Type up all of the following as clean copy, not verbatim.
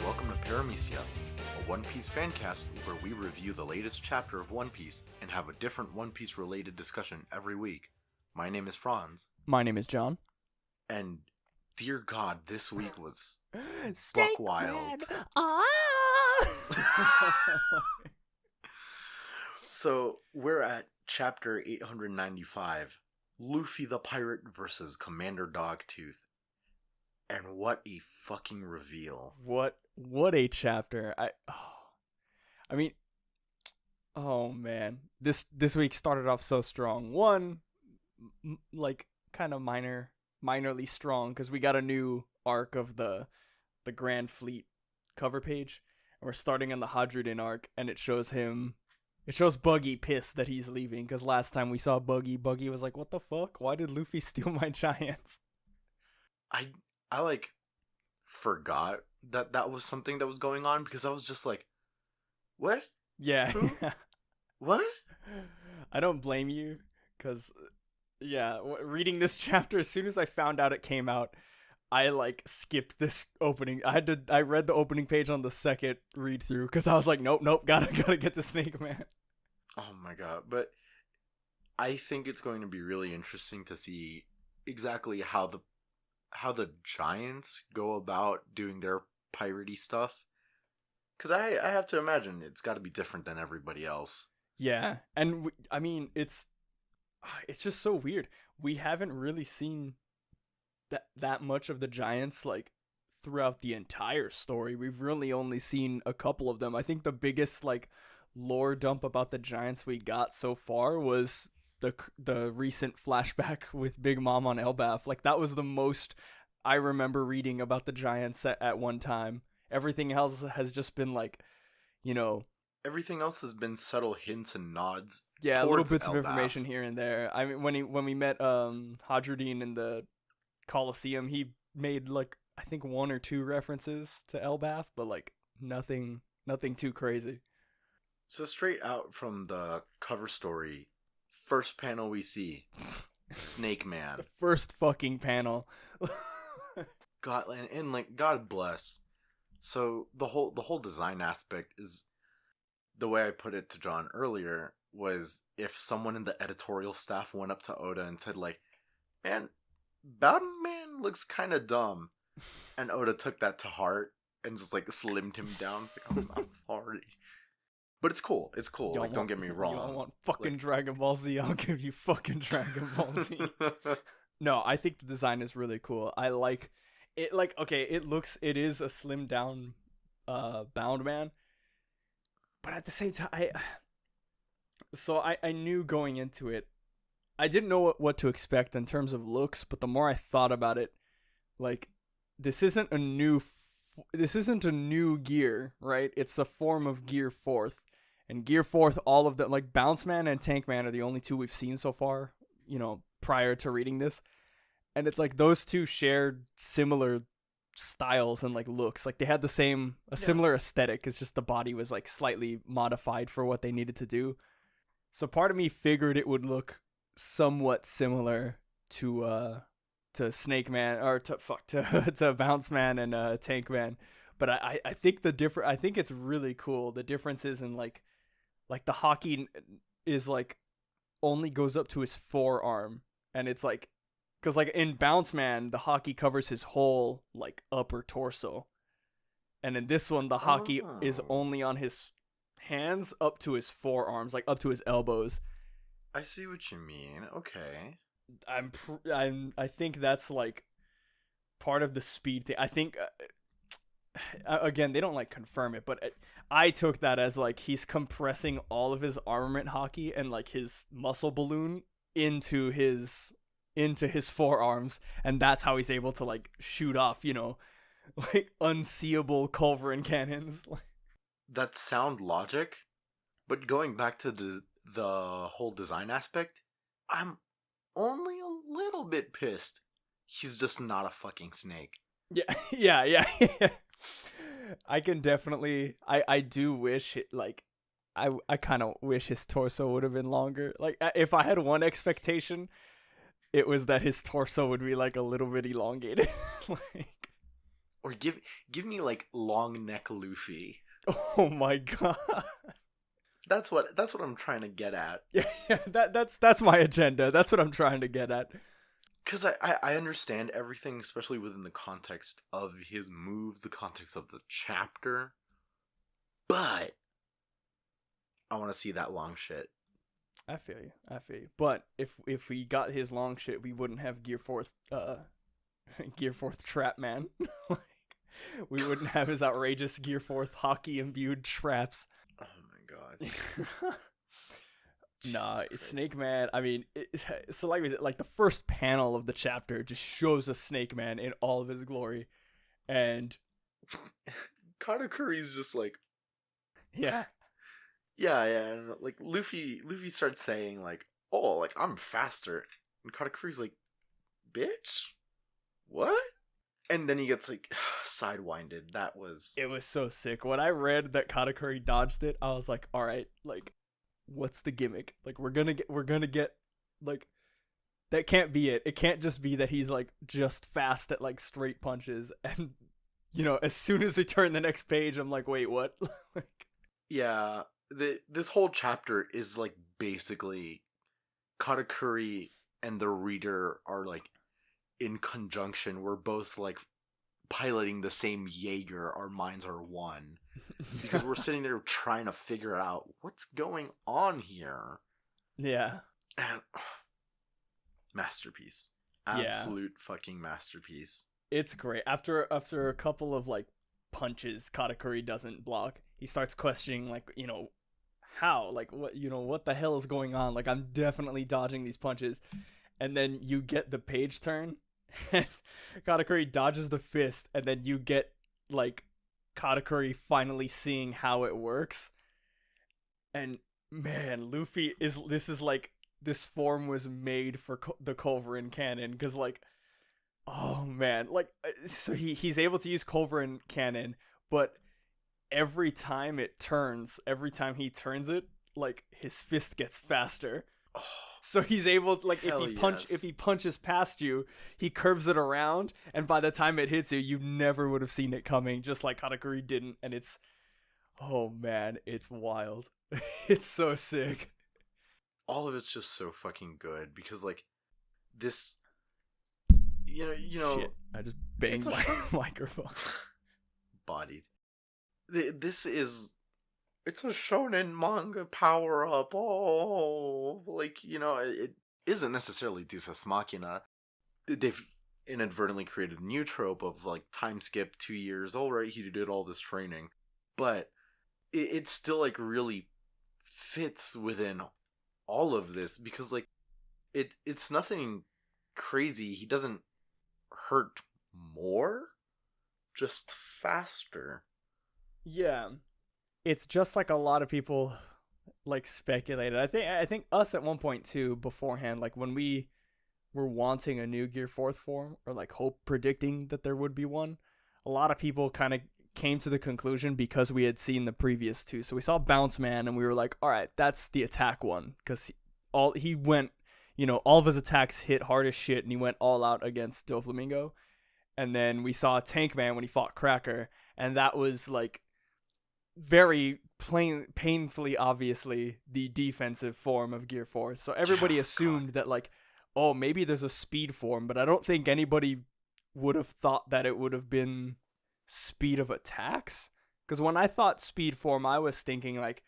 welcome to Paramecia, a One Piece fancast where we review the latest chapter of One Piece and have a different One Piece related discussion every week. My name is Franz, My name is John. and dear God, this week was buck Snakeman. wild. Ah! So, we're at chapter 895, Luffy the Pirate versus Commander Dogtooth. And what a fucking reveal. What a chapter. I mean, oh man. This week started off so strong. One, like kind of minorly strong because we got a new arc of the Grand Fleet cover page, and we're starting on the Hadrudin arc, and it shows Buggy pissed that he's leaving because last time we saw Buggy was like, "What the fuck? Why did Luffy steal my giants?" I like forgot that was something that was going on because I was just like, what? Yeah. Who? What? I don't blame you because, yeah, reading this chapter, as soon as I found out it came out, I like skipped this opening. I read the opening page on the second read through because I was like, nope, gotta get to Snakeman. Oh my god. But I think it's going to be really interesting to see exactly how the Giants go about doing their piratey stuff. Because I have to imagine it's got to be different than everybody else. Yeah, and I mean, it's just so weird. We haven't really seen that much of the Giants like throughout the entire story. We've really only seen a couple of them. I think the biggest like lore dump about the Giants we got so far was the recent flashback with Big Mom on Elbaf. Like that was the most I remember reading about the Giants at one time. Everything else has just been like, you know, everything else has been subtle hints and nods. Yeah, little bits Elbaf. of information here and there. I mean, when we met Hadrudin in the Coliseum, he made like I think one or two references to Elbaf, but like nothing too crazy. So straight out from the cover story, first panel we see Snakeman. The first fucking panel. God, and like God bless. So the whole design aspect is the way I put it to John earlier was if someone in the editorial staff went up to Oda and said like, "Man, Batman looks kind of dumb," and Oda took that to heart and just like slimmed him down. It's like, I'm sorry. But it's cool. It's cool. Like, don't get me wrong. You want fucking like, Dragon Ball Z? I'll give you fucking Dragon Ball Z. No, I think the design is really cool. I like it. Like, okay, it is a slimmed down, Bound Man. But at the same time, I knew going into it, I didn't know what to expect in terms of looks. But the more I thought about it, like, this isn't a new gear, right? It's a form of Gear 4th. And Gear 4th, all of them, like Bounce Man and Tank Man are the only two we've seen so far, you know, prior to reading this. And it's like those two shared similar styles and like looks. Like they had similar aesthetic. It's just the body was like slightly modified for what they needed to do. So part of me figured it would look somewhat similar to Snake Man or to Bounce Man and Tank Man. But I think I think it's really cool. The difference is in like the hockey is like only goes up to his forearm, and it's like because like in Bounce Man the hockey covers his whole like upper torso, and in this one the hockey is only on his hands up to his forearms, like up to his elbows. I see what you mean. Okay. I think that's like part of the speed thing. I think again they don't like confirm it, but I took that as like he's compressing all of his armament hockey and like his muscle balloon into his forearms, and that's how he's able to like shoot off, you know, like unseeable culverin cannons. That sound logic, but going back to the whole design aspect, I'm only a little bit pissed he's just not a fucking snake. Yeah. I can definitely I do wish it, like I kind of wish his torso would have been longer. Like if I had one expectation, it was that his torso would be like a little bit elongated. Like Or give me like long neck Luffy. Oh my god. That's what I'm trying to get at. Yeah, that's my agenda. That's what I'm trying to get at. Because I understand everything, especially within the context of his moves, the context of the chapter. But I want to see that long shit. I feel you. But if we got his long shit, we wouldn't have Gear Fourth Trap Man. Like, we wouldn't have his outrageous Gear Fourth hockey imbued traps. Oh my god. Nah, Snakeman. I mean, so like we said, like the first panel of the chapter just shows a Snakeman in all of his glory, and Katakuri's just like, yeah, yeah, and like Luffy starts saying like, oh, like I'm faster, and Katakuri's like, bitch, what? And then he gets like sidewinded. It was so sick. When I read that Katakuri dodged it, I was like, all right, like, what's the gimmick? Like, we're gonna get like, that can't be it. It can't just be that he's like just fast at like straight punches. And you know, as soon as they turn the next page, I'm like, wait, what? Like, yeah, this whole chapter is like basically Katakuri and the reader are like in conjunction. We're both like piloting the same Jaeger. Our minds are one. Because we're sitting there trying to figure out what's going on here. Yeah. And, masterpiece. Absolute fucking masterpiece. It's great. After a couple of like punches Katakuri doesn't block, he starts questioning like, you know, how? Like what the hell is going on? Like, I'm definitely dodging these punches. And then you get the page turn and Katakuri dodges the fist, and then you get like Katakuri finally seeing how it works. And man, Luffy this form was made for the Culverin cannon, because like, oh man, like, so he's able to use Culverin cannon, but every time he turns it, like his fist gets faster. Oh, so he's able to, like, if he punches past you, he curves it around, and by the time it hits you, you never would have seen it coming, just like Katakuri didn't. And it's, oh man, it's wild. It's so sick. All of it's just so fucking good, because like this, you know. Shit, I just banged my microphone. Bodied. It's a shonen manga power up. Oh, like, you know, it isn't necessarily Deus Machina. They've inadvertently created a new trope of like time skip 2 years. All right, he did all this training, but it still like really fits within all of this, because like it's nothing crazy. He doesn't hurt more, just faster. Yeah. It's just like a lot of people like speculated. I think us at one point too beforehand, like when we were wanting a new Gear Fourth form, or like predicting that there would be one, a lot of people kind of came to the conclusion because we had seen the previous two. So we saw Bounce Man and we were like, all right, that's the attack one, because he went, you know, all of his attacks hit hard as shit, and he went all out against Doflamingo. And then we saw Tank Man when he fought Cracker, and that was like very painfully obviously the defensive form of Gear Fourth. So everybody assumed that like, oh, maybe there's a speed form, but I don't think anybody would have thought that it would have been speed of attacks. Because when I thought speed form, I was thinking like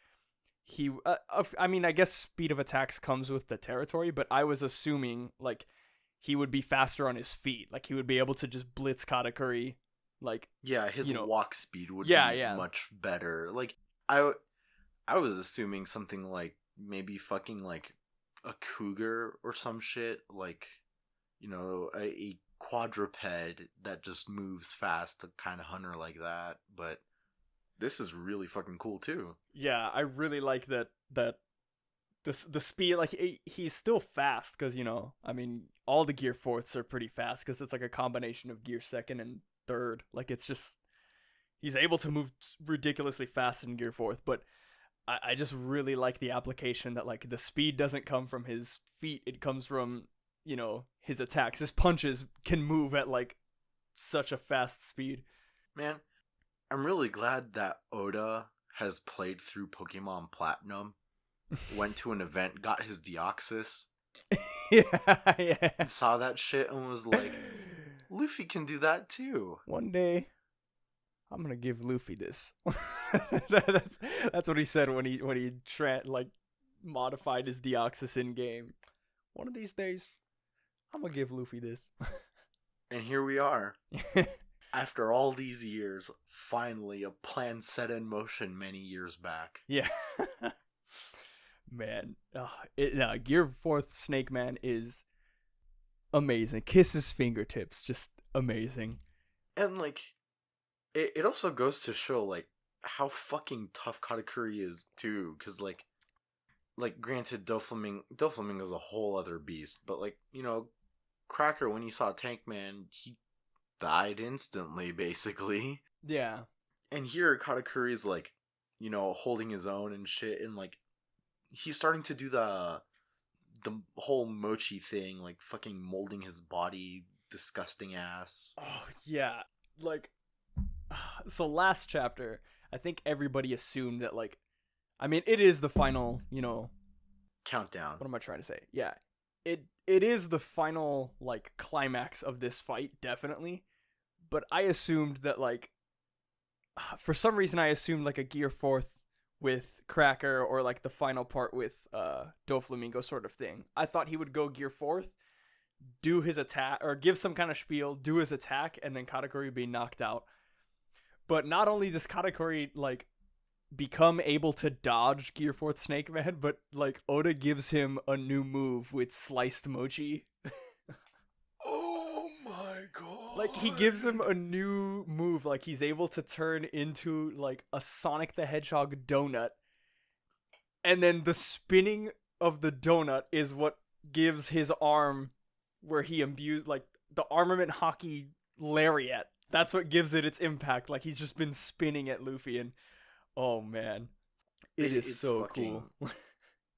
I mean, I guess speed of attacks comes with the territory, but I was assuming like he would be faster on his feet, like he would be able to just blitz Katakuri. Like, yeah, his walk speed would be much better. Like, I was assuming something like maybe fucking like a cougar or some shit, like, you know, a quadruped that just moves fast, a kind of hunter like that. But this is really fucking cool too. Yeah, I really like that the speed, like he's still fast, because, you know, I mean, all the Gear Fourths are pretty fast, because it's like a combination of Gear Second and Third. Like, it's just, he's able to move ridiculously fast in Gear Fourth. But I just really like the application that like the speed doesn't come from his feet, it comes from, you know, his attacks. His punches can move at like such a fast speed. Man, I'm really glad that Oda has played through Pokemon Platinum, went to an event, got his Deoxys, Yeah. and saw that shit and was like, Luffy can do that too. One day, I'm gonna give Luffy this. that's what he said when he modified his Deoxys in game. One of these days, I'm gonna give Luffy this. And here we are. After all these years, finally a plan set in motion many years back. Yeah. Man, Gear 4th Snakeman is amazing. Kiss his fingertips, just amazing. And like, it also goes to show like how fucking tough Katakuri is too, because like granted, Doflamingo's a whole other beast, but like, you know, Cracker, when he saw Tankman, he died instantly, basically. Yeah. And here Katakuri's like, you know, holding his own and shit, and like he's starting to do the whole mochi thing, like fucking molding his body, disgusting ass. Oh yeah, like, so last chapter, I think everybody assumed that, like, I mean, it is the final, you know, countdown. What am I trying to say? Yeah, it is the final, like, climax of this fight, definitely. But I assumed that, like, for some reason, I assumed like a Gear 4th with Cracker, or like the final part with Doflamingo sort of thing. I thought he would go Gear 4th, do his attack, or give some kind of spiel, do his attack, and then Katakuri would be knocked out. But not only does Katakuri, like, become able to dodge Gear 4th Snakeman, but, like, Oda gives him a new move with Sliced Mochi. Oh my god. Like, he gives him a new move, like, he's able to turn into, like, a Sonic the Hedgehog donut. And then the spinning of the donut is what gives his arm, where he imbues, like, the armament hockey lariat. That's what gives it its impact. Like, he's just been spinning at Luffy, and oh man, it's so fucking, cool.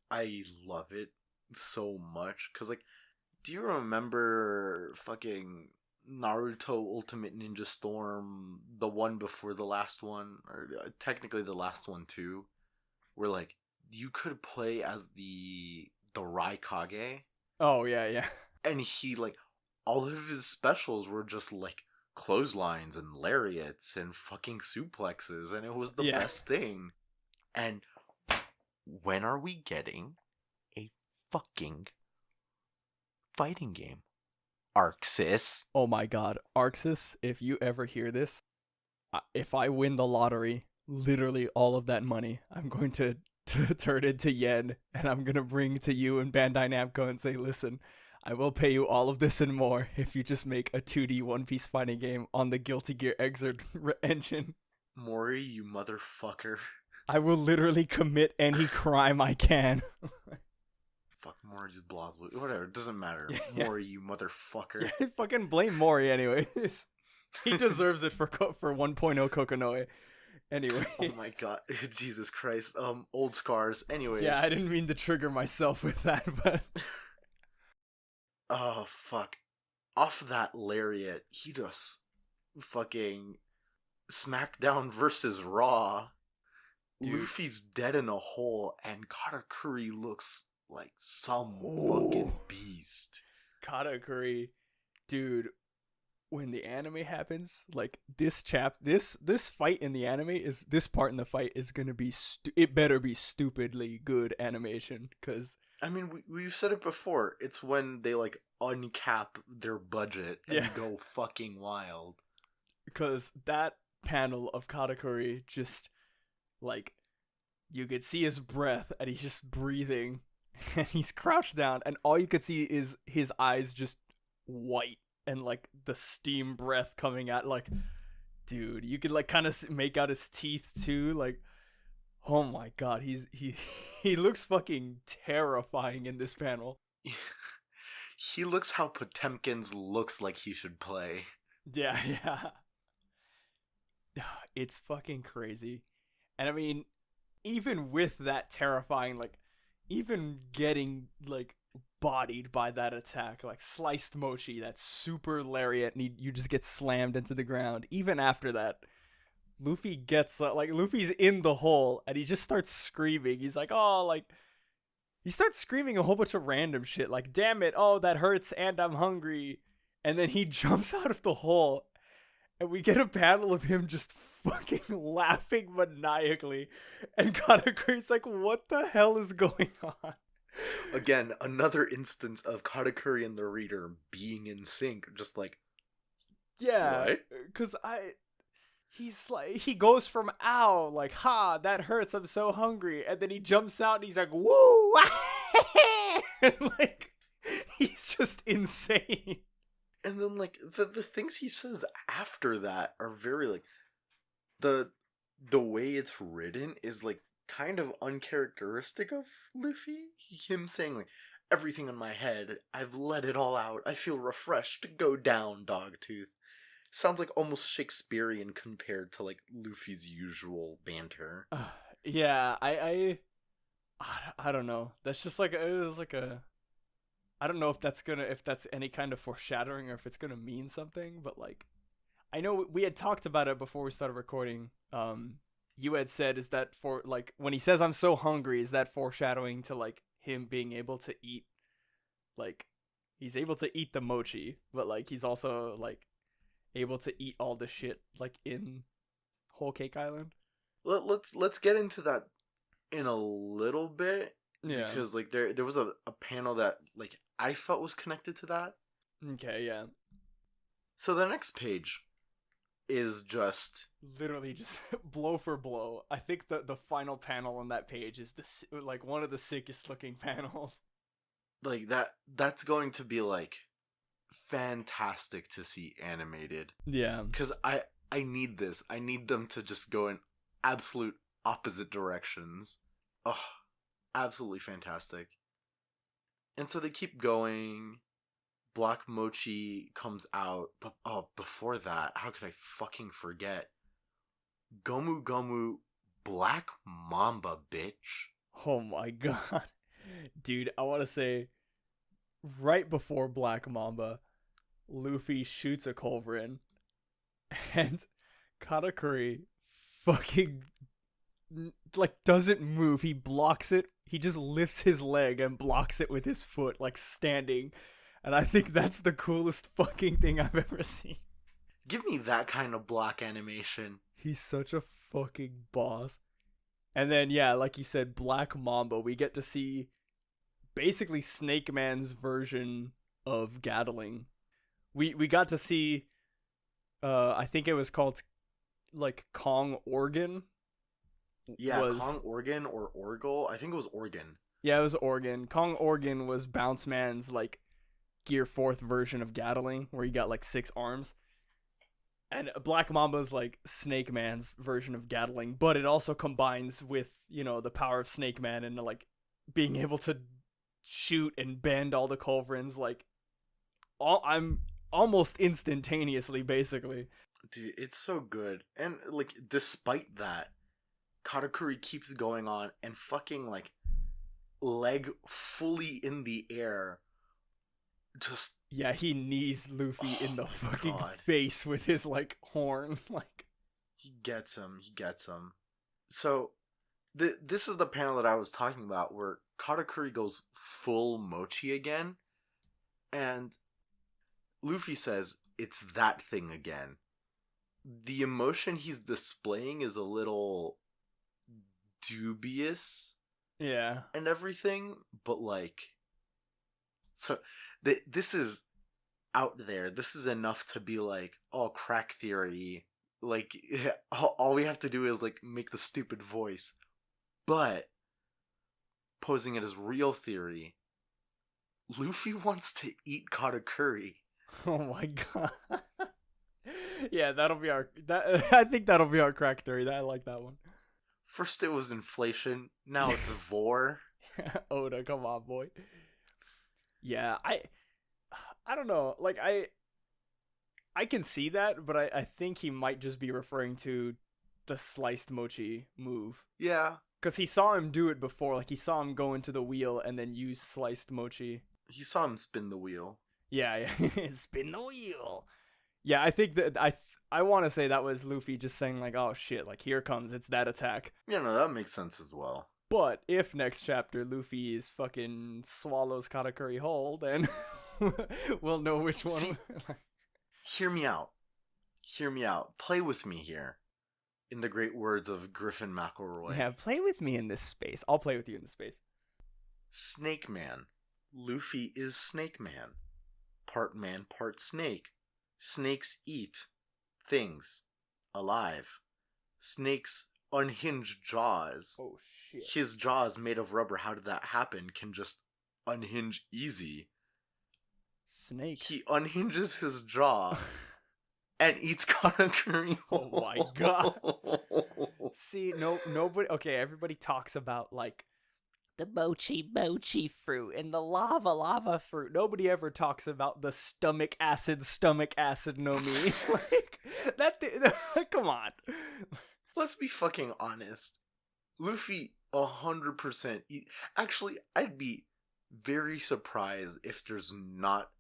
I love it so much. Cause like, do you remember fucking Naruto Ultimate Ninja Storm, the one before the last one, or technically the last one too, where like you could play as the Raikage? Oh yeah. And he, like, all of his specials were just like clotheslines and lariats and fucking suplexes, and it was the best thing. And when are we getting a fucking fighting game? Arxis. Oh my god, Arxis, if you ever hear this, if I win the lottery, literally all of that money, I'm going to turn into yen, and I'm going to bring to you and Bandai Namco and say, listen, I will pay you all of this and more if you just make a 2D One Piece fighting game on the Guilty Gear Xrd engine. Mori, you motherfucker. I will literally commit any crime I can. Fuck, Mori just blows. Whatever, it doesn't matter. Yeah. Mori, you motherfucker. Yeah, fucking blame Mori anyways. He deserves it for 1.0 Kokonoe. Anyway. Oh my god. Jesus Christ. Old scars. Anyways. Yeah, I didn't mean to trigger myself with that, but... Oh, fuck. Off that lariat, he just fucking SmackDown versus Raw. Dude. Luffy's dead in a hole, and Katakuri looks like some fucking beast. Katakuri, dude, when the anime happens, like, this fight in the anime is, this part in the fight is gonna be, it better be stupidly good animation, because... I mean, we've said it before. It's when they, like, uncap their budget and go fucking wild. Because that panel of Katakuri just, like, you could see his breath, and he's just breathing, and he's crouched down, and all you could see is his eyes just white, and, like, the steam breath coming out, like, dude, you could, like, kind of make out his teeth, too, like... Oh my god, he looks fucking terrifying in this panel. He looks how Potemkin's looks like he should play. Yeah. It's fucking crazy. And I mean, even with that terrifying, like, even getting, like, bodied by that attack, like sliced mochi, that super lariat, and you just get slammed into the ground. Even after that, Luffy gets like Luffy's in the hole and he just starts screaming. He's like, oh, like he starts screaming a whole bunch of random shit, like, damn it, oh, that hurts, and I'm hungry. And then he jumps out of the hole, and we get a panel of him just fucking laughing maniacally. And Katakuri's like, what the hell is going on? Again, another instance of Katakuri and the reader being in sync, just like, yeah, what? Because he's like, he goes from ow, like, ha, that hurts, I'm so hungry, and then he jumps out and he's like, woo, and like, he's just insane. And then like the things he says after that are very like, the way it's written is like kind of uncharacteristic of Luffy. Him saying like, everything in my head, I've let it all out, I feel refreshed, go down, Dogtooth. Sounds like almost Shakespearean compared to like Luffy's usual banter. Yeah, I don't know. That's just like, it was like a, I don't know if that's any kind of foreshadowing or if it's gonna mean something, but like, I know we had talked about it before we started recording. You had said, is that for like when he says I'm so hungry, is that foreshadowing to like him being able to eat, like he's able to eat the mochi, but like he's also like able to eat all the shit like in Whole Cake Island? Let's get into that in a little bit. Yeah. Because like there was a panel that like I felt was connected to that. Okay, yeah. So the next page is just literally just blow for blow. I think the final panel on that page is like one of the sickest looking panels. Like that's going to be like fantastic to see animated. Yeah. Because I need this. I need them to just go in absolute opposite directions. Ugh. Absolutely fantastic. And so they keep going. Black Mochi comes out. But before that, how could I fucking forget? Gomu Gomu Black Mamba, bitch. Oh my god. Dude, I want to say right before Black Mamba, Luffy shoots a culverin and Katakuri fucking like doesn't move. He blocks it. He just lifts his leg and blocks it with his foot, like standing. And I think that's the coolest fucking thing I've ever seen. Give me that kind of block animation. He's such a fucking boss. And then, yeah, like you said, Black Mamba, we get to see basically Snakeman's version of Gatling. We got to see, I think it was called, like, Kong Organ. Yeah, Kong Organ or Orgle. I think it was Organ. Yeah, it was Organ. Kong Organ was Bounce Man's, like, Gear 4th version of Gatling, where he got, like, 6 arms. And Black Mamba's, like, Snake Man's version of Gatling, but it also combines with, you know, the power of Snake Man and, like, being able to shoot and bend all the culverins, like, I'm almost instantaneously, basically. Dude, it's so good. And, like, despite that, Katakuri keeps going on and fucking, like, leg fully in the air. Just... Yeah, he knees Luffy in the fucking face with his, like, horn. Like, he gets him. So, this is the panel that I was talking about where Katakuri goes full mochi again. And Luffy says, it's that thing again. The emotion he's displaying is a little dubious, yeah, and everything, but like, so this is out there. This is enough to be like, oh, crack theory. Like, all we have to do is like make the stupid voice, but posing it as real theory. Luffy wants to eat Katakuri. Oh my god. Yeah, that'll be our. I think that'll be our crack theory. I like that one. First it was inflation, now it's vor. Oda, come on, boy. Yeah, I don't know. Like, I can see that, but I think he might just be referring to the sliced mochi move. Yeah. Because he saw him do it before. Like, he saw him go into the wheel and then use sliced mochi. He saw him spin the wheel. Yeah. Spin the wheel. Yeah, I think that I want to say that was Luffy just saying, like, oh shit, like, here comes, it's that attack. Yeah, no, that makes sense as well. But if next chapter Luffy is fucking swallows Katakuri whole, then we'll know which one. See, hear me out. Hear me out. Play with me here. In the great words of Griffin McElroy. Yeah, play with me in this space. I'll play with you in this space. Snakeman. Luffy is Snakeman. Part man, part snake. Snakes eat things alive. Snakes unhinge jaws. Oh shit. His jaws made of rubber. How did that happen? Can just unhinge easy. Snakes. He unhinges his jaw and eats Katakuri. Oh my god. See, nobody. Okay, everybody talks about like the mochi fruit and the lava fruit. Nobody ever talks about the stomach acid no mi. Like that. Come on. Let's be fucking honest. Luffy 100%. Actually, I'd be very surprised if there's not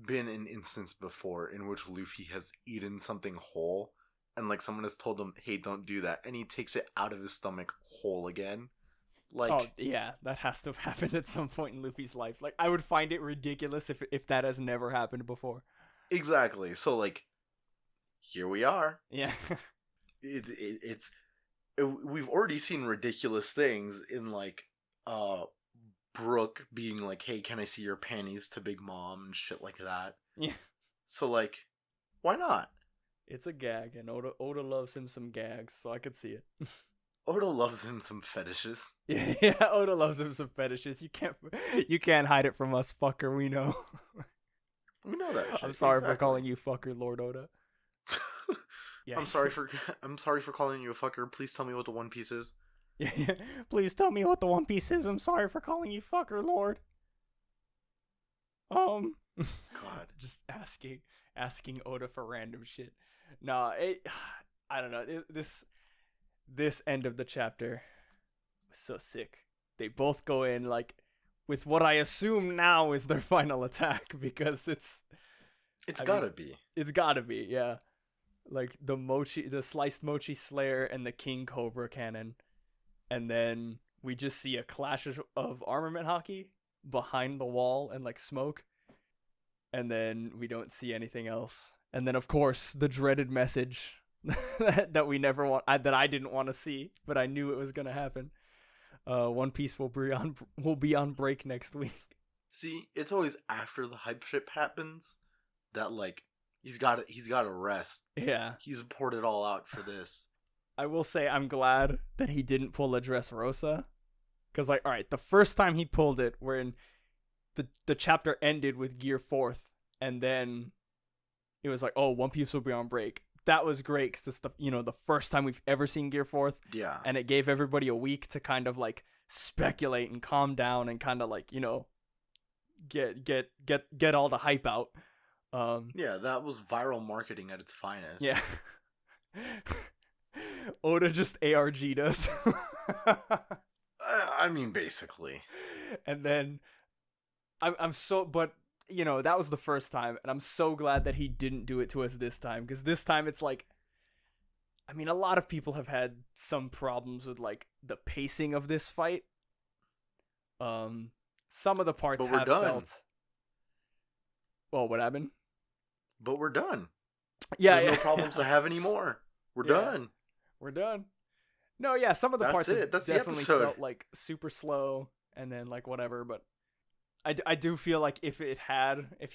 been an instance before in which Luffy has eaten something whole and like someone has told him, hey, don't do that, and he takes it out of his stomach whole again. Like, oh yeah, that has to have happened at some point in Luffy's life. Like, I would find it ridiculous if that has never happened before. Exactly. So like, here we are. Yeah. We've already seen ridiculous things in like Brooke being like, hey, can I see your panties to Big Mom and shit like that. Yeah. So like, why not? It's a gag, and Oda loves him some gags, so I could see it. Oda loves him some fetishes. Yeah, Oda loves him some fetishes. You can't hide it from us, fucker. We know. We know that shit. I'm sorry for calling you fucker, Lord Oda. Yeah. I'm sorry for calling you a fucker. Please tell me what the One Piece is. Yeah. Please tell me what the One Piece is. I'm sorry for calling you fucker, Lord. God, just asking Oda for random shit. Nah, I don't know. This end of the chapter was so sick. They both go in like with what I assume now is their final attack, because it's gotta be. It's gotta be, yeah. Like the sliced mochi slayer and the king cobra cannon, and then we just see a clash of armament hockey behind the wall and like smoke, and then we don't see anything else. And then of course the dreaded message that we never want, that I didn't want to see, but I knew it was gonna happen. One Piece will be on break next week. See, it's always after the hype ship happens that like he's got to rest. Yeah, he's poured it all out for this. I will say I'm glad that he didn't pull a Dressrosa, because like, all right, the first time he pulled it, wherein the chapter ended with Gear 4th, and then it was like, oh, One Piece will be on break. That was great because it's the first time we've ever seen Gear 4th. Yeah. And it gave everybody a week to kind of like speculate and calm down and kind of like, get all the hype out. Yeah, that was viral marketing at its finest. Yeah. Oda just ARG'd us. I mean, basically. And then I'm so, but that was the first time, and I'm so glad that he didn't do it to us this time, because this time it's like, I mean, a lot of people have had some problems with like the pacing of this fight. Some of the parts have felt. Well, what happened? But we're done. Yeah, There's no problems to have anymore. We're done. We're done. No, yeah, some of the parts That's definitely felt like super slow, and then like whatever, but I do feel like if he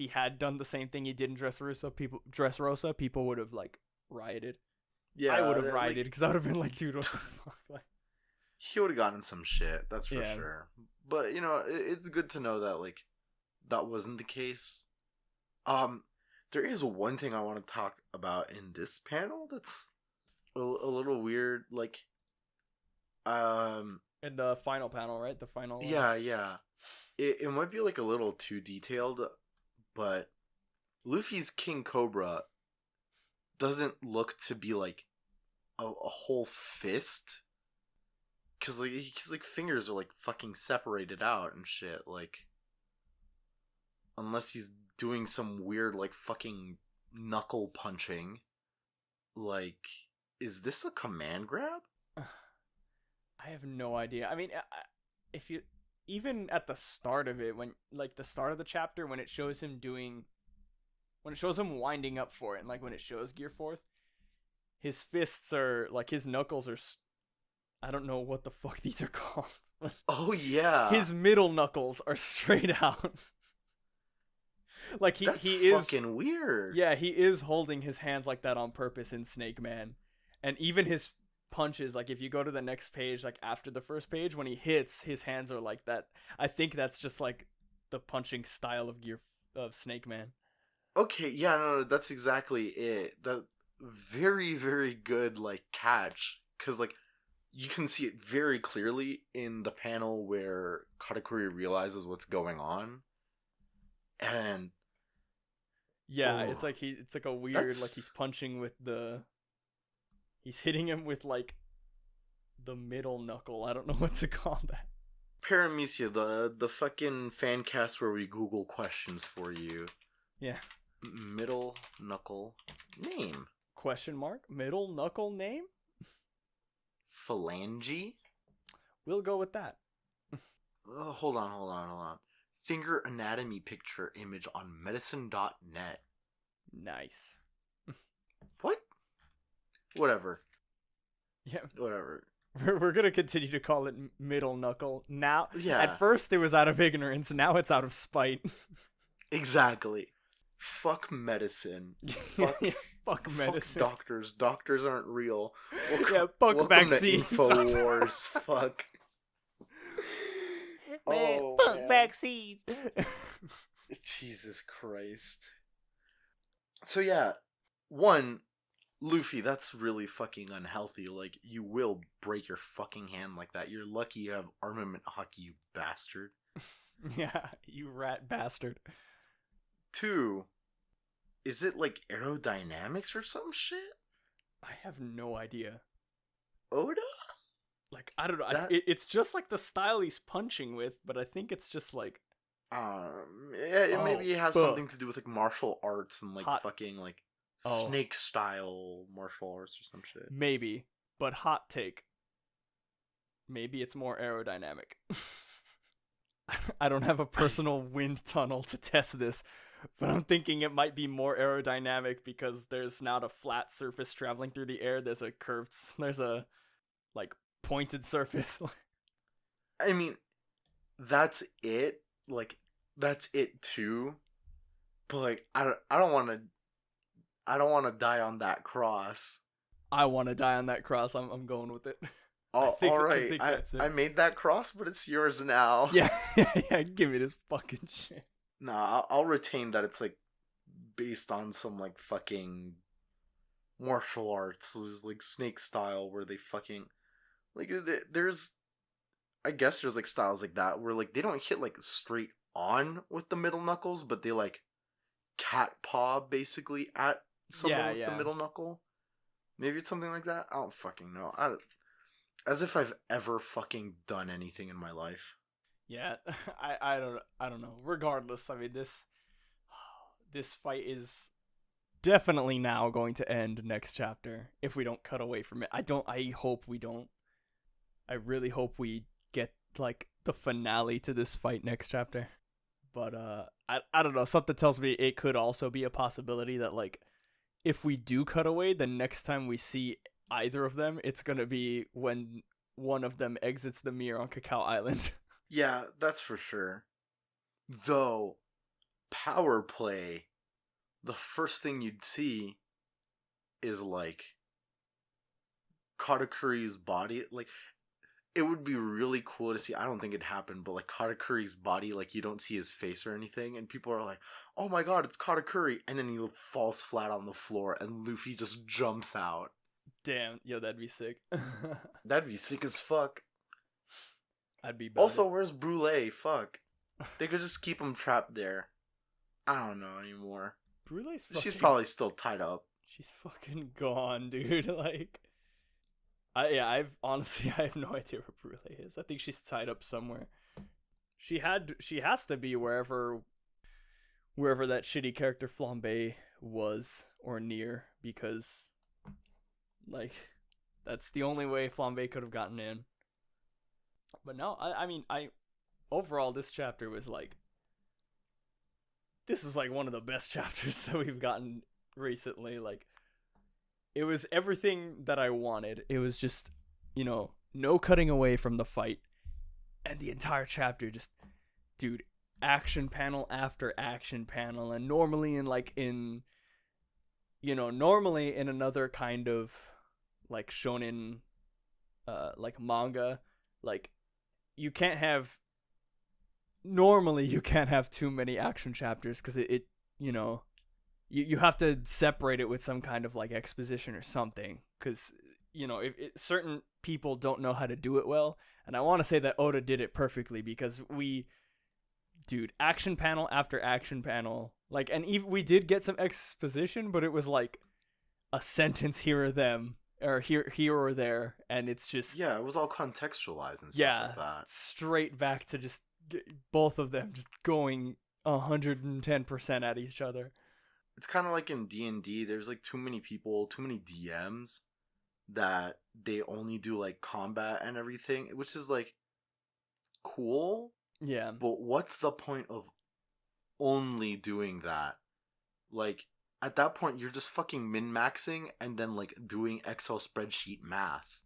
had done the same thing he did in Dressrosa, people would have like rioted. Yeah, I would have rioted because I would have been like, dude, what the fuck? Like, he would have gotten some shit, that's for sure. But it's good to know that like that wasn't the case. There is one thing I want to talk about in this panel that's a little weird, like in the final panel, right? The final one. Yeah. It might be like a little too detailed, but Luffy's King Cobra doesn't look to be like a whole fist. Cause like his like fingers are like fucking separated out and shit. Like, unless he's doing some weird like fucking knuckle punching. Like, is this a command grab? I have no idea. I mean, if you even at the start of it, when like the start of the chapter, when it shows him winding up for it, and like when it shows Gear Fourth, his fists are like his knuckles are. I don't know what the fuck these are called. Oh yeah, his middle knuckles are straight out. Like he is fucking weird. Yeah, he is holding his hands like that on purpose in Snakeman, and even his punches. Like if you go to the next page, like after the first page, when he hits, his hands are like that. I think that's just like the punching style of Snakeman. Okay, yeah, no, that's exactly it. That very, very good like catch, because like you can see it very clearly in the panel where Katakuri realizes what's going on, and yeah, it's like a weird like he's punching with he's hitting him with like the middle knuckle. I don't know what to call that. Paramecia, the fucking Fancast where we Google questions for you. Yeah. Middle knuckle name? Question mark? Middle knuckle name? Phalange? We'll go with that. Hold on. Finger anatomy picture image on medicine.net. Nice. What? Whatever. Yeah. Whatever. We're going to continue to call it middle knuckle. Now, yeah. At first it was out of ignorance. Now it's out of spite. Exactly. Fuck medicine. Fuck medicine. Fuck doctors. Doctors aren't real. Fuck vaccines. To InfoWars. Fuck. Man, fuck vaccines. Jesus Christ. So yeah, one, Luffy, that's really fucking unhealthy. Like, you will break your fucking hand like that. You're lucky you have armament hockey, you bastard. Yeah, you rat bastard. Two, is it like aerodynamics or some shit? I have no idea. Oda? Like, I don't know. It's just like the style he's punching with, but I think it's just like... maybe it has something to do with like martial arts and like fucking like snake style martial arts or some shit. Maybe, but hot take. Maybe it's more aerodynamic. I don't have a personal wind tunnel to test this, but I'm thinking it might be more aerodynamic because there's not a flat surface traveling through the air. There's a like pointed surface. I mean, that's it. Like, that's it too. But like, I don't want to die on that cross. I want to die on that cross. I'm going with it. Oh, all right. I made that cross, but it's yours now. Yeah. Give me this fucking shit. Nah, I'll retain that it's like based on some like fucking martial arts, there's like snake style where they fucking like there's. I guess there's like styles like that where like they don't hit like straight on with the middle knuckles, but they like cat paw basically at someone with the middle knuckle. Maybe it's something like that. I don't fucking know. As if I've ever fucking done anything in my life. Yeah, I don't know. Regardless, I mean this fight is definitely now going to end next chapter if we don't cut away from it. I hope we don't. I really hope we get like the finale to this fight next chapter. But I don't know, something tells me it could also be a possibility that like if we do cut away, the next time we see either of them, it's going to be when one of them exits the mirror on Cacao Island. Yeah, that's for sure. Though, power play, the first thing you'd see is like Katakuri's body. Like, it would be really cool to see. I don't think it'd happen, but like Katakuri's body, like you don't see his face or anything, and people are like, "Oh my god, it's Katakuri!" And then he falls flat on the floor, and Luffy just jumps out. Damn, yo, that'd be sick. That'd be sick as fuck. I'd be. Also, where's Brûlé? Fuck, they could just keep him trapped there. I don't know anymore. Brûlé's. She's probably still tied up. She's fucking gone, dude. Like. I've honestly I have no idea where Brule is. I think she's tied up somewhere. She has to be wherever that shitty character Flambe was or near, because like that's the only way Flambe could have gotten in. But no, I mean I overall this chapter was like, this is like one of the best chapters that we've gotten recently. Like, it was everything that I wanted. It was just, no cutting away from the fight. And the entire chapter just, dude, action panel after action panel. And normally in another kind of like shonen, like manga, like you can't have too many action chapters, because it you have to separate it with some kind of like exposition or something, because if certain people don't know how to do it well, and I want to say that Oda did it perfectly, because action panel after action panel, like, and even we did get some exposition, but it was like a sentence here or there, and it's just, yeah, it was all contextualized and stuff like that. Straight back to just both of them just going 110% at each other. It's kind of like in D&D, there's like too many people, too many DMs that they only do like combat and everything, which is like cool. Yeah. But what's the point of only doing that? Like, at that point, you're just fucking min-maxing and then like doing Excel spreadsheet math.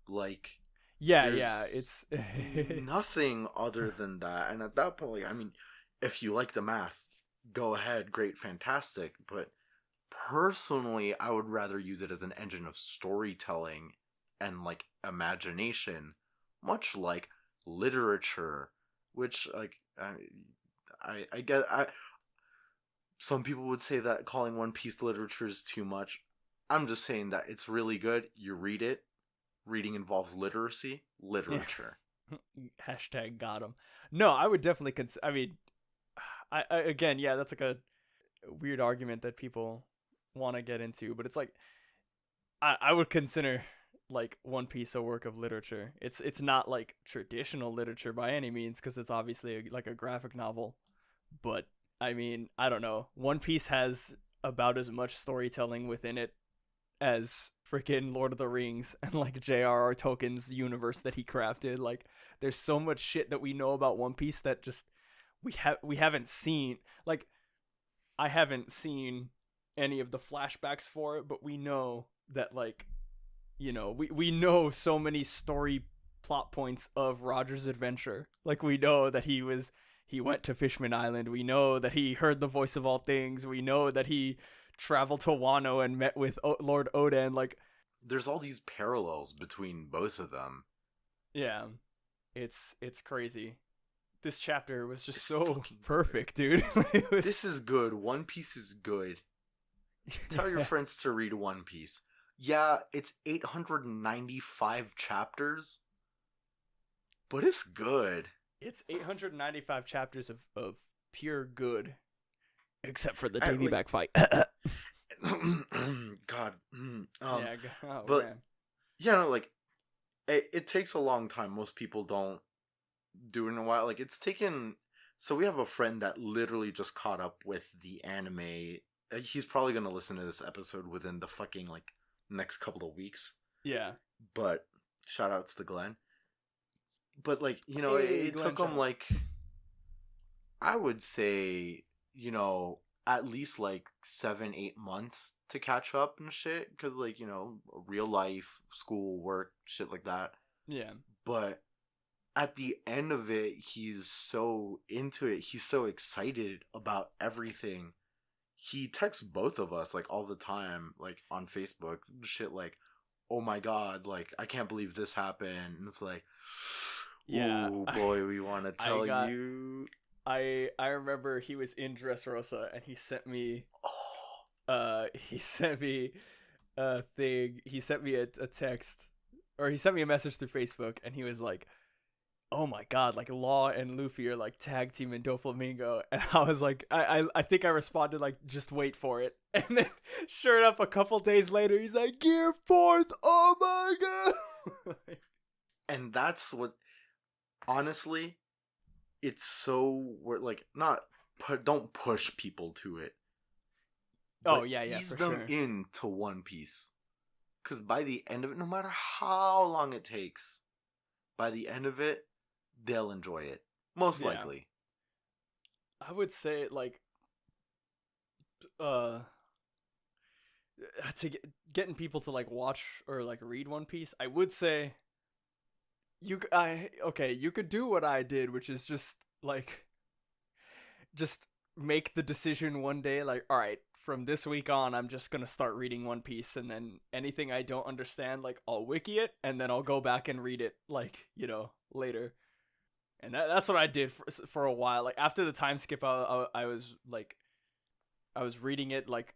Like, yeah, it's nothing other than that. And at that point, like, I mean, if you like the math, go ahead, great, fantastic. But personally, I would rather use it as an engine of storytelling and like imagination, much like literature, which like I get. Some people would say that calling One Piece literature is too much. I'm just saying that it's really good. You read it. Reading involves literature. Hashtag got him. No, I would definitely I mean, I again, yeah, that's like a weird argument that people want to get into, but it's like, I would consider like One Piece a work of literature. It's not like traditional literature by any means, because it's obviously like a graphic novel, but I mean, I don't know. One Piece has about as much storytelling within it as freaking Lord of the Rings and like J.R.R. Tolkien's universe that he crafted. Like, there's so much shit that we know about One Piece that just we haven't seen. Like, I haven't seen any of the flashbacks for it, but we know that, like, we know so many story plot points of Roger's adventure. Like, we know that he went to Fishman Island. We know that he heard the voice of all things. We know that he traveled to Wano and met with Lord Oda, and like, there's all these parallels between both of them. Yeah, it's crazy. This chapter was just so perfect, dude. This is good. One Piece is good. Tell your friends to read One Piece. Yeah, it's 895 chapters, but it's good. It's 895 chapters of pure good, except for the Davy back fight. God. But man. Yeah, no, like, it takes a long time. Most people don't do it in a while. Like, it's taken. So we have a friend that literally just caught up with the anime. He's probably gonna listen to this episode within the fucking like next couple of weeks. Yeah. But shout outs to Glenn. But like, it took him like, I would say, at least like 7-8 months to catch up and shit, because like, real life, school, work, shit like that. Yeah. But at the end of it, he's so into it. He's so excited about everything. He texts both of us like all the time, like on Facebook, shit like, oh my god, like, I can't believe this happened. And it's like, yeah, ooh, boy, we want to tell you. I remember he was in Dressrosa and he sent me a thing. He sent me a text, or he sent me a message through Facebook, and he was like, oh my god, like Law and Luffy are like tag team in Doflamingo, and I was like, I think I responded like, just wait for it, and then sure enough, a couple days later, he's like, Gear Fourth, oh my god. And that's what, honestly, it's so, we're like, not, don't push people to it. Oh yeah, ease for them sure. into One Piece. Because by the end of it, no matter how long it takes, by the end of it, they'll enjoy it. Most likely. I would say like to getting people to like watch or like read One Piece, I would say you could do what I did, which is just like just make the decision one day like, all right, from this week on I'm just going to start reading One Piece, and then anything I don't understand, like I'll wiki it and then I'll go back and read it like, later. And that's what I did for a while. Like after the time skip, I was like, I was reading it like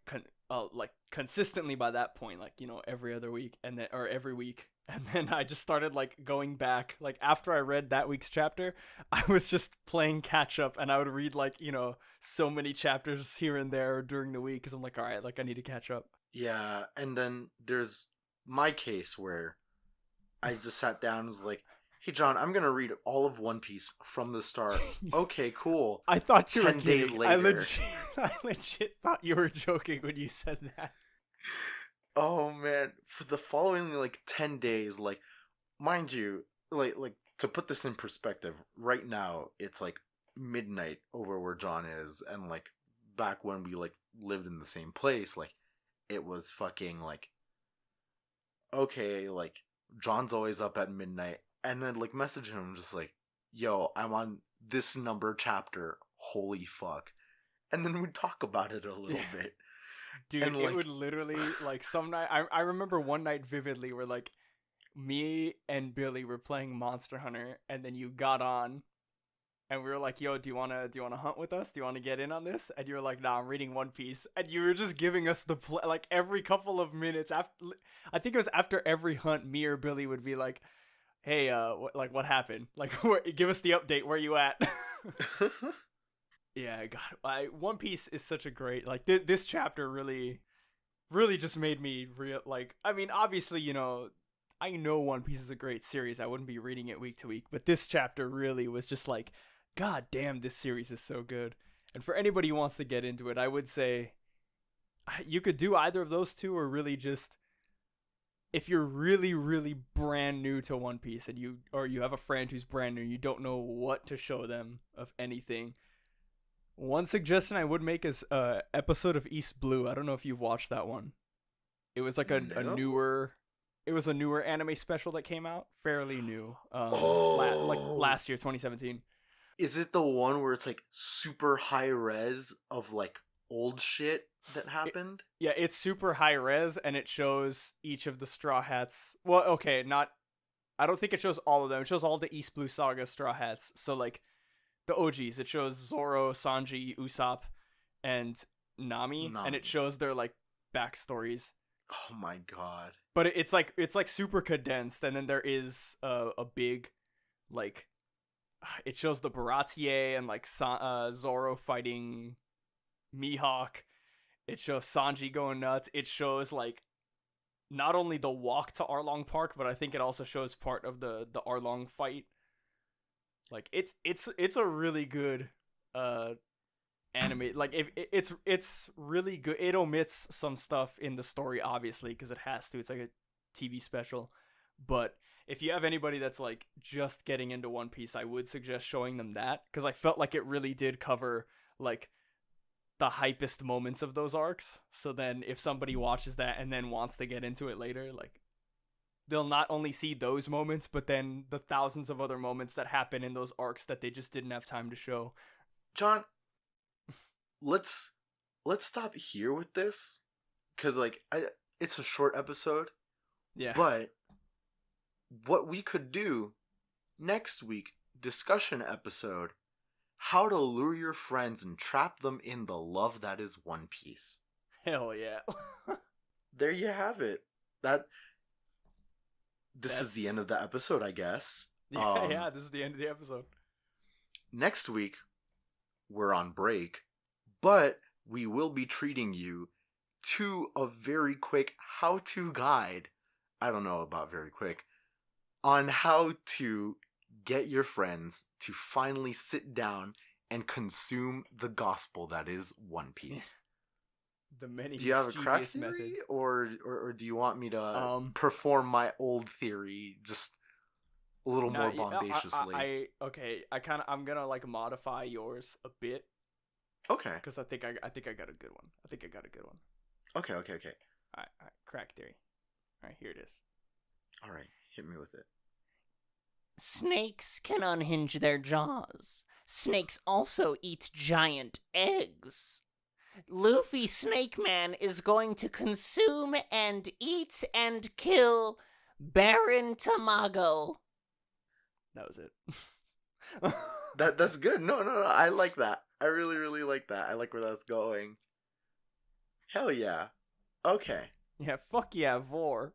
consistently by that point, like every other week, and then or every week, and then I just started like going back. Like after I read that week's chapter, I was just playing catch up, and I would read like so many chapters here and there during the week because I'm like, all right, like I need to catch up. Yeah, and then there's my case where I just sat down and was like, hey John, I'm gonna read all of One Piece from the start. Okay, cool. I thought you were 10 days kidding. later. I legit thought you were joking when you said that. Oh man, for the following like 10 days, like, mind you, like to put this in perspective, right now it's like midnight over where John is, and like back when we like lived in the same place, like it was fucking like, okay, like John's always up at midnight, and then like message him just like, yo, I'm on this number chapter, holy fuck. And then we talk about it a little bit. Dude, and, it would literally like some night I remember one night vividly where like me and Billy were playing Monster Hunter, and then you got on and we were like, yo, do you wanna hunt with us? Do you wanna get in on this? And you were like, nah, I'm reading One Piece. And you were just giving us the like every couple of minutes after, I think it was after every hunt, me or Billy would be like, hey, what happened? Like, give us the update. Where you at? Yeah, God, One Piece is such a great, like, this chapter really, really just made me real, like, I mean, obviously, I know One Piece is a great series. I wouldn't be reading it week to week, but this chapter really was just like, God damn, this series is so good. And for anybody who wants to get into it, I would say you could do either of those two, or really just, if you're really, really brand new to One Piece and you have a friend who's brand new, you don't know what to show them of anything. One suggestion I would make is episode of East Blue. I don't know if you've watched that one. It was like a newer anime special that came out, fairly new. Like last year, 2017. Is it the one where it's like super high res of like old shit that happened? Yeah, it's super high res, and it shows each of the Straw Hats. Well, okay, I don't think it shows all of them. It shows all the East Blue Saga Straw Hats. So like the OGs, it shows Zoro, Sanji, Usopp, and Nami, and it shows their like backstories. Oh my god! But it's like super condensed, and then there is a big, like, it shows the Baratier and like Zoro fighting Mihawk. It shows Sanji going nuts. It shows like not only the walk to Arlong Park, but I think it also shows part of the Arlong fight. Like it's a really good anime. Like if it's really good. It omits some stuff in the story, obviously, because it has to. It's like a TV special. But if you have anybody that's like just getting into One Piece, I would suggest showing them that, because I felt like it really did cover like the hypest moments of those arcs. So then if somebody watches that and then wants to get into it later, like, they'll not only see those moments, but then the thousands of other moments that happen in those arcs that they just didn't have time to show. John, let's stop here with this, because like it's a short episode. Yeah. But what we could do next week, discussion episode, how to lure your friends and trap them in the love that is One Piece. Hell yeah. There you have it. This is the end of the episode, I guess. Yeah, this is the end of the episode. Next week, we're on break, but we will be treating you to a very quick how-to guide. I don't know about very quick. On how to get your friends to finally sit down and consume the gospel that is One Piece. The many Do you have a crack mischievous theory, methods. or do you want me to perform my old theory just a little more bombastiously? I'm gonna like modify yours a bit. Okay. Because I think I got a good one. Okay. All right. Crack theory. All right, here it is. All right, hit me with it. Snakes can unhinge their jaws. Snakes also eat giant eggs. Luffy Snakeman is going to consume and eat and kill Baron Tamago. That was it. That's good. No. I like that. I really, really like that. I like where that's going. Hell yeah. Okay. Yeah, fuck yeah, Vor.